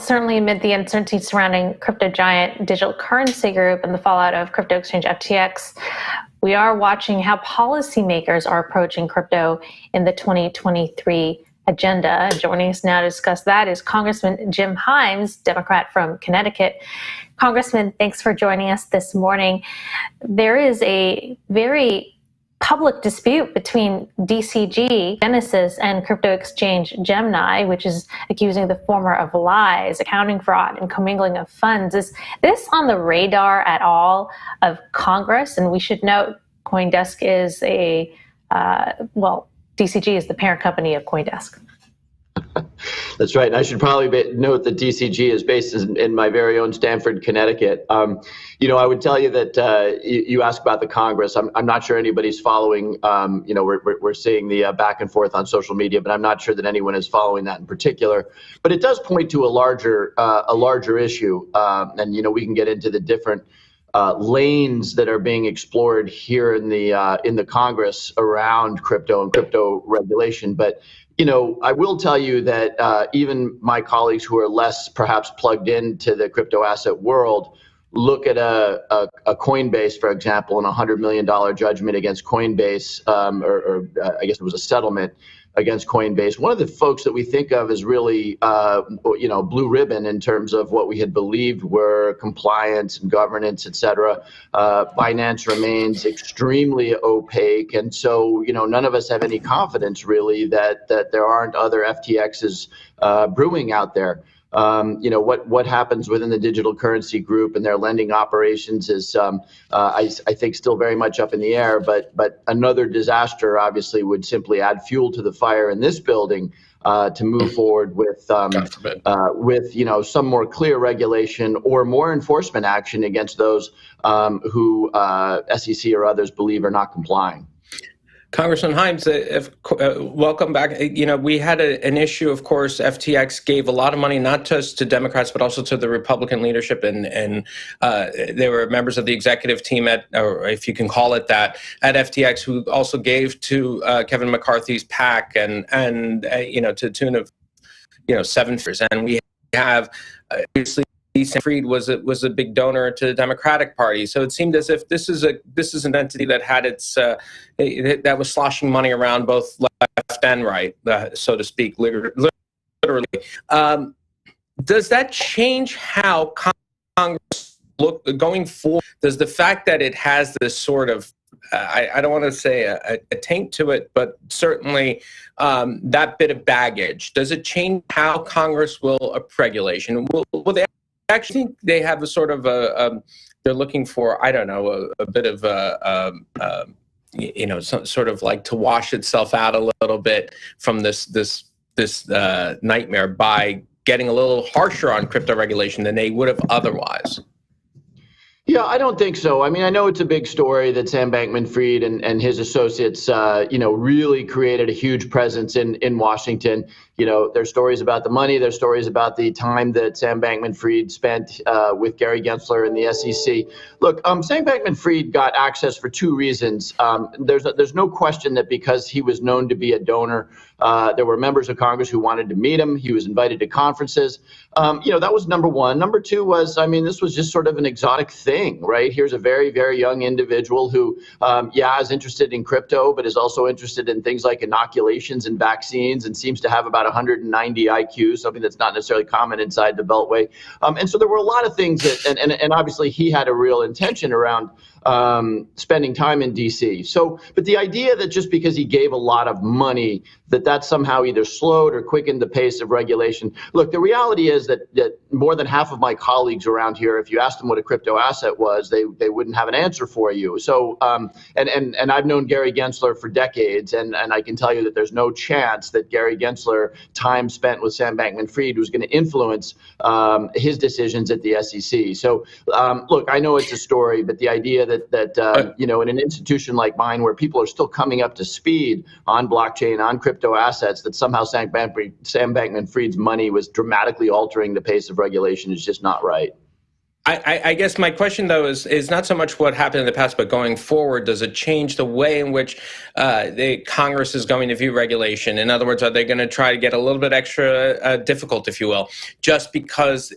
certainly amid the uncertainty surrounding crypto giant Digital Currency Group and the fallout of crypto exchange FTX, we are watching how policymakers are approaching crypto in the 2023 agenda. Joining us now to discuss that is Congressman Jim Himes, Democrat from Connecticut. Congressman, thanks for joining us this morning. There is a very public dispute between DCG, Genesis, and crypto exchange Gemini, which is accusing the former of lies, accounting fraud, and commingling of funds. Is this on the radar at all of Congress? And we should note CoinDesk is DCG is the parent company of CoinDesk. That's right. And I should probably note that DCG is based in my very own Stamford, Connecticut. I would tell you that you asked about the Congress. I'm not sure anybody's following. We're seeing the back and forth on social media, but I'm not sure that anyone is following that in particular. But it does point to a larger issue, and we can get into the different lanes that are being explored here in the Congress around crypto and crypto regulation. But I will tell you that even my colleagues who are less perhaps plugged into the crypto asset world look at a Coinbase, for example, and $100 million judgment against Coinbase, or I guess it was a settlement against Coinbase. One of the folks that we think of as really, blue ribbon in terms of what we had believed were compliance and governance, et cetera. Binance remains extremely opaque. And so, none of us have any confidence really that there aren't other FTXs brewing out there. What happens within the digital currency group and their lending operations is, I think, still very much up in the air. But another disaster obviously would simply add fuel to the fire in this building to move forward with some more clear regulation or more enforcement action against those who SEC or others believe are not complying. Congressman Himes, welcome back. We had an issue, of course. FTX gave a lot of money, not just to Democrats, but also to the Republican leadership. And they were members of the executive team or if you can call it that, at FTX, who also gave to Kevin McCarthy's PAC and to the tune of, 7 figures. And we have, obviously, Bankman-Fried was a big donor to the Democratic Party, so it seemed as if this is an entity that had that was sloshing money around both left and right, so to speak, literally. Does that change how Congress look going forward? Does the fact that it has this sort of I don't want to say a taint to it, but certainly that bit of baggage, does it change how Congress will approach regulation? Will they actually think they have a sort of they're looking for, I don't know, a bit of sort of like to wash itself out a little bit from this nightmare by getting a little harsher on crypto regulation than they would have otherwise? Yeah, I don't think so. I mean, I know it's a big story that Sam Bankman-Fried and his associates, really created a huge presence in Washington. There's stories about the money. There's stories about the time that Sam Bankman-Fried spent with Gary Gensler and the SEC. Look, Sam Bankman-Fried got access for two reasons. There's no question that because he was known to be a donor, there were members of Congress who wanted to meet him. He was invited to conferences. That was number one. Number two was, this was just sort of an exotic thing, right? Here's a very, very young individual who, is interested in crypto, but is also interested in things like inoculations and vaccines, and seems to have about 190 IQ, something that's not necessarily common inside the Beltway. And so there were a lot of things that, and obviously he had a real intention around spending time in DC. So, but the idea that just because he gave a lot of money, that somehow either slowed or quickened the pace of regulation. Look, the reality is that more than half of my colleagues around here, if you asked them what a crypto asset was, they wouldn't have an answer for you. So, and I've known Gary Gensler for decades, and I can tell you that there's no chance that Gary Gensler, time spent with Sam Bankman-Fried, was going to influence his decisions at the SEC. So, look, I know it's a story, but the idea that in an institution like mine, where people are still coming up to speed on blockchain, on crypto assets, that somehow Sam Bankman-Fried's money was dramatically altering the pace of regulation is just not right. I guess my question, though, is not so much what happened in the past, but going forward, does it change the way in which the Congress is going to view regulation? In other words, are they going to try to get a little bit extra difficult, if you will, just because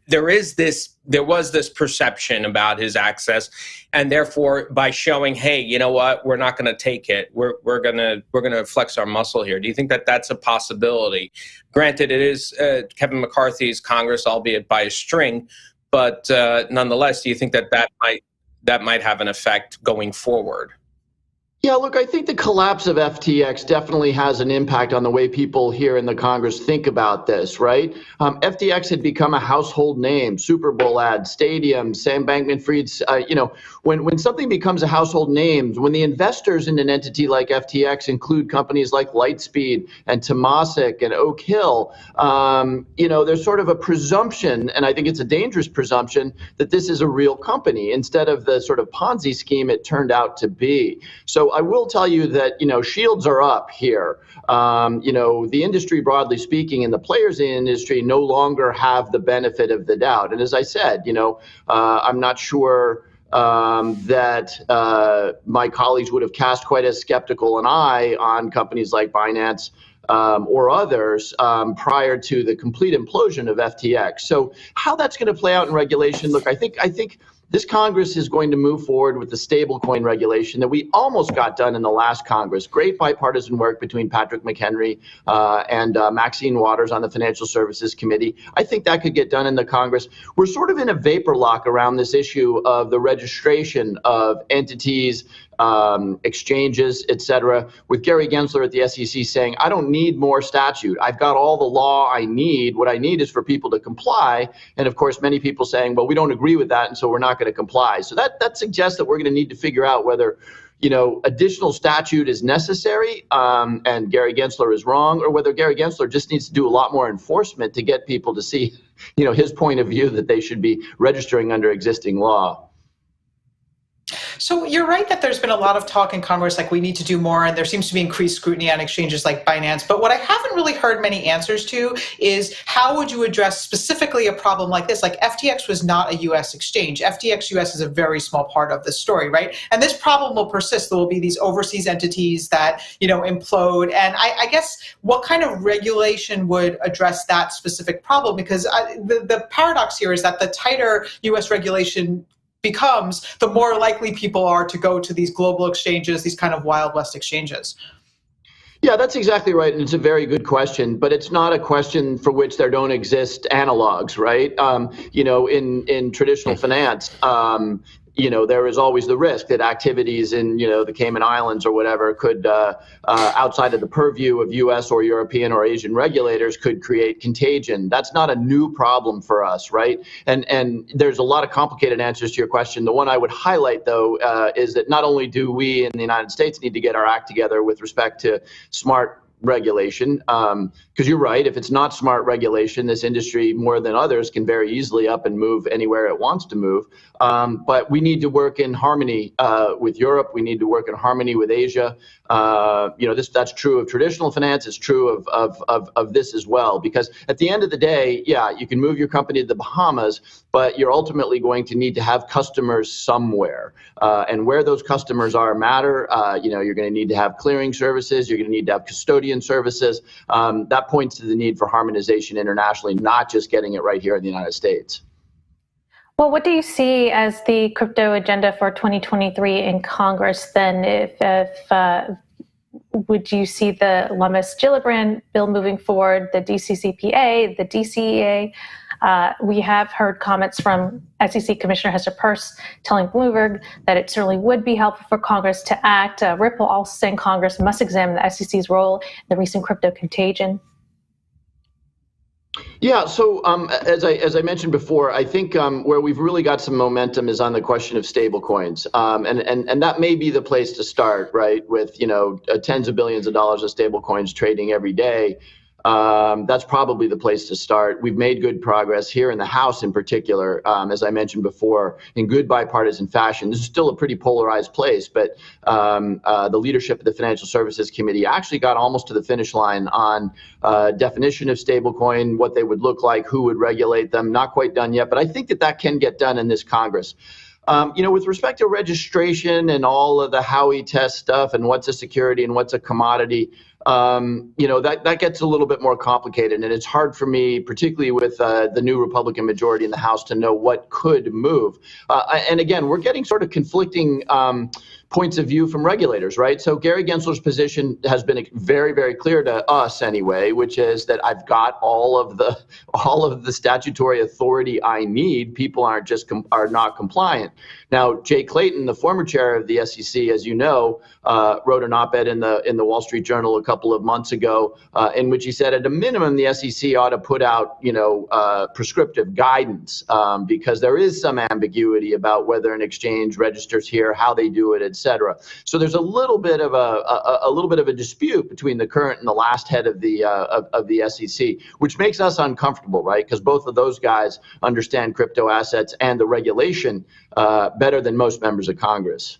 there was this perception about his access, and therefore by showing, hey, you know what, we're not going to take it, we're going to flex our muscle here. Do you think that that's a possibility? Granted, it is Kevin McCarthy's Congress, albeit by a string. But nonetheless, do you think that might have an effect going forward? Yeah, look, I think the collapse of FTX definitely has an impact on the way people here in the Congress think about this, right? FTX had become a household name, Super Bowl ad, stadiums, Sam Bankman-Fried's, when something becomes a household name, when the investors in an entity like FTX include companies like Lightspeed and Temasek and Oak Hill, there's sort of a presumption, and I think it's a dangerous presumption, that this is a real company instead of the sort of Ponzi scheme it turned out to be. So I will tell you that, shields are up here. The industry, broadly speaking, and the players in the industry no longer have the benefit of the doubt. And as I said, I'm not sure that my colleagues would have cast quite as skeptical an eye on companies like Binance or others prior to the complete implosion of FTX. So how that's going to play out in regulation, look, I think this Congress is going to move forward with the stablecoin regulation that we almost got done in the last Congress. Great bipartisan work between Patrick McHenry and Maxine Waters on the Financial Services Committee. I think that could get done in the Congress. We're sort of in a vapor lock around this issue of the registration of entities, exchanges, et cetera, with Gary Gensler at the SEC saying, I don't need more statute. I've got all the law I need. What I need is for people to comply. And of course, many people saying, well, we don't agree with that, and so we're not going to comply. So that suggests that we're going to need to figure out whether additional statute is necessary, and Gary Gensler is wrong, or whether Gary Gensler just needs to do a lot more enforcement to get people to see, his point of view that they should be registering under existing law. So you're right that there's been a lot of talk in Congress, like we need to do more, and there seems to be increased scrutiny on exchanges like Binance. But what I haven't really heard many answers to is how would you address specifically a problem like this? Like FTX was not a U.S. exchange. FTX U.S. is a very small part of the story, right? And this problem will persist. There will be these overseas entities that, implode. And I guess what kind of regulation would address that specific problem? Because the paradox here is that the tighter U.S. regulation becomes, the more likely people are to go to these global exchanges, these kind of Wild West exchanges. Yeah, that's exactly right. And it's a very good question, but it's not a question for which there don't exist analogs, right? In traditional finance, there is always the risk that activities in, the Cayman Islands or whatever could, outside of the purview of U.S. or European or Asian regulators, could create contagion. That's not a new problem for us, right? And there's a lot of complicated answers to your question. The one I would highlight, though, is that not only do we in the United States need to get our act together with respect to smart regulation, because you're right, if it's not smart regulation, this industry more than others can very easily up and move anywhere it wants to move. But we need to work in harmony with Europe. We need to work in harmony with Asia. That's true of traditional finance. It's true of this as well, because at the end of the day, yeah, you can move your company to the Bahamas, but you're ultimately going to need to have customers somewhere. And where those customers are matter. You're going to need to have clearing services. You're going to need to have custodian services. That points to the need for harmonization internationally, not just getting it right here in the United States. Well, what do you see as the crypto agenda for 2023 in Congress then? Would you see the Lummis-Gillibrand bill moving forward, the DCCPA, the DCEA? We have heard comments from SEC Commissioner Hester Peirce telling Bloomberg that it certainly would be helpful for Congress to act. Ripple also saying Congress must examine the SEC's role in the recent crypto contagion. Yeah, so as I mentioned before, I think where we've really got some momentum is on the question of stablecoins, and that may be the place to start, right? With tens of billions of dollars of stablecoins trading every day. that's probably the place to start. We've made good progress here in the House in particular, as I mentioned before, in good bipartisan fashion. This is still a pretty polarized place, but the leadership of the Financial Services Committee actually got almost to the finish line on definition of stablecoin, what they would look like, who would regulate them. Not quite done yet, but I think that can get done in this Congress. With respect to registration and all of the Howey test stuff and what's a security and what's a commodity, that gets a little bit more complicated. And it's hard for me, particularly with the new Republican majority in the House, to know what could move. And again, we're getting sort of conflicting points of view from regulators, right? So Gary Gensler's position has been very, very clear to us anyway, which is that I've got all of the statutory authority I need. People are not compliant. Now, Jay Clayton, the former chair of the SEC, as you know, wrote an op-ed in the Wall Street Journal a couple of months ago, in which he said, at a minimum, the SEC ought to put out, prescriptive guidance, because there is some ambiguity about whether an exchange registers here, how they do it, et cetera. So there's a little bit of a dispute between the current and the last head of the SEC, which makes us uncomfortable, right? Because both of those guys understand crypto assets and the regulation better than most members of Congress.